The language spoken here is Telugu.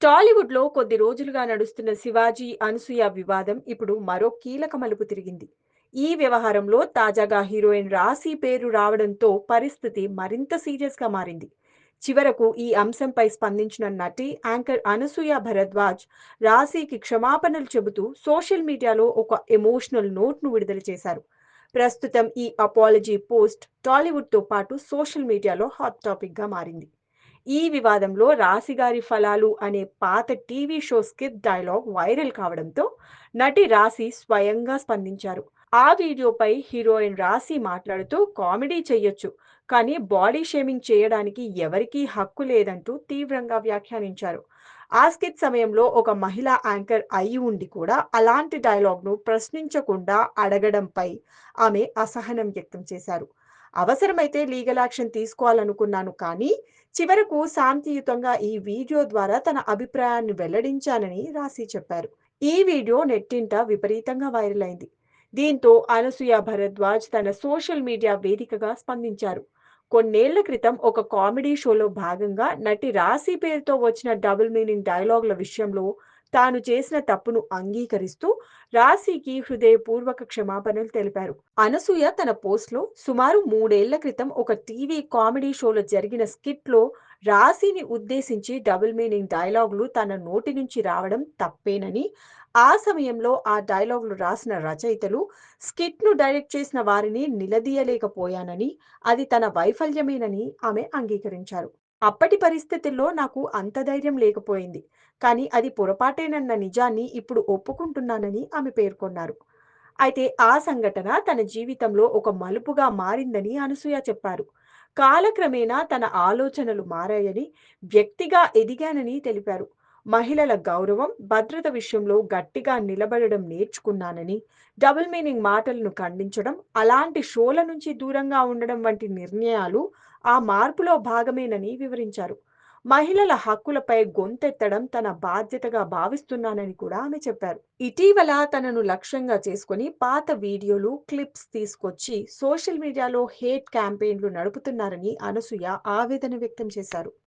టాలీవుడ్‌లో కొద్ది రోజులుగా నడుస్తున్న 'శివాజీ, అనసూయ' వివాదం ఇప్పుడు మరో కీలక మలుపు తిరిగింది. ఈ వ్యవహారంలో తాజాగా హీరోయిన్ రాశి పేరు రావడంతో పరిస్థితి మరింత సీరియస్‌గా మారింది. చివరకు ఈ అంశంపై స్పందించిన నటి, యాంకర్ అనసూయ భరద్వాజ్ రాశికి క్షమాపణలు చెబుతూ సోషల్ మీడియాలో ఒక ఎమోషనల్ నోట్‌ను విడుదల చేశారు. ప్రస్తుతం ఈ అపాలజీ పోస్ట్ టాలీవుడ్‌తో పాటు సోషల్ మీడియాలో హాట్ టాపిక్‌గా మారింది. ఈ వివాదంలో 'రాశిగారి ఫలాలు' అనే పాత TV show skit dialogue viral కావడంతో నటి రాశి స్వయంగా స్పందించారు. ఆ వీడియోపై హీరోయిన్ రాశి మాట్లాడుతూ కామెడీ చెయ్యొచ్చు, కానీ బాడీ షేమింగ్ చేయడానికి ఎవరికీ హక్కు లేదంటూ తీవ్రంగా వ్యాఖ్యానించారు. ఆ స్కిట్ సమయంలో ఒక మహిళా యాంకర్ అయి ఉండి కూడా అలాంటి డైలాగ్‌ను ప్రశ్నించకుండా అడగడంపై ఆమె అసహనం వ్యక్తం చేశారు. అవసరమైతే లీగల్ యాక్షన్ తీసుకోవాలనుకున్నాను, కానీ చివరకు శాంతియుతంగా ఈ వీడియో ద్వారా తన అభిప్రాయాన్ని వెల్లడించానని రాశి చెప్పారు. ఈ వీడియో నెట్టింట విపరీతంగా వైరల్ అయింది. దీంతో అనసూయ భరద్వాజ్ తన సోషల్ మీడియా వేదికగా స్పందించారు. కొన్నేళ్ల క్రితం ఒక కామెడీ షోలో భాగంగా నటి రాశి పేరుతో వచ్చిన డబుల్ మీనింగ్ డైలాగుల విషయంలో తాను చేసిన తప్పును అంగీకరిస్తూ రాశికి హృదయపూర్వక క్షమాపణలు తెలిపారు. అనసూయ తన పోస్ట్‌లో సుమారు 3 ఏళ్ల క్రితం ఒక టీవీ కామెడీ షోలో జరిగిన స్కిట్‌లో రాశిని ఉద్దేశించి డబుల్ మీనింగ్ డైలాగులు తన నోటి నుంచి రావడం తప్పేనని, ఆ సమయంలో ఆ డైలాగులు రాసిన రచయితలు, స్కిట్‌ను డైరెక్ట్ చేసిన వారిని నిలదీయలేకపోయానని, అది తన వైఫల్యమేనని ఆమె అంగీకరించారు. అప్పటి పరిస్థితుల్లో నాకు అంత ధైర్యం లేకపోయింది, కానీ అది పొరపాటేనన్న నిజాన్ని ఇప్పుడు ఒప్పుకుంటున్నానని ఆమె పేర్కొన్నారు. అయితే ఆ సంఘటన తన జీవితంలో ఒక మలుపుగా మారిందని అనసూయ చెప్పారు. కాలక్రమేణా తన ఆలోచనలు మారాయని, వ్యక్తిగా ఎదిగానని తెలిపారు. మహిళల గౌరవం, భద్రత విషయంలో గట్టిగా నిలబడడం నేర్చుకున్నానని, డబుల్ మీనింగ్ మాటలను ఖండించడం, అలాంటి షోల నుంచి దూరంగా ఉండడం వంటి నిర్ణయాలు ఆ మార్పులో భాగమేనని వివరించారు. మహిళల హక్కులపై గొంతెత్తడం తన బాధ్యతగా భావిస్తున్నానని కూడా ఆమె చెప్పారు. ఇటీవల తనను లక్ష్యంగా చేసుకొని పాత వీడియోలు, క్లిప్స్ తీసుకొచ్చి సోషల్ మీడియాలో హేట్ క్యాంపెయిన్లు నడుపుతున్నారని అనసూయ ఆవేదన వ్యక్తం చేశారు.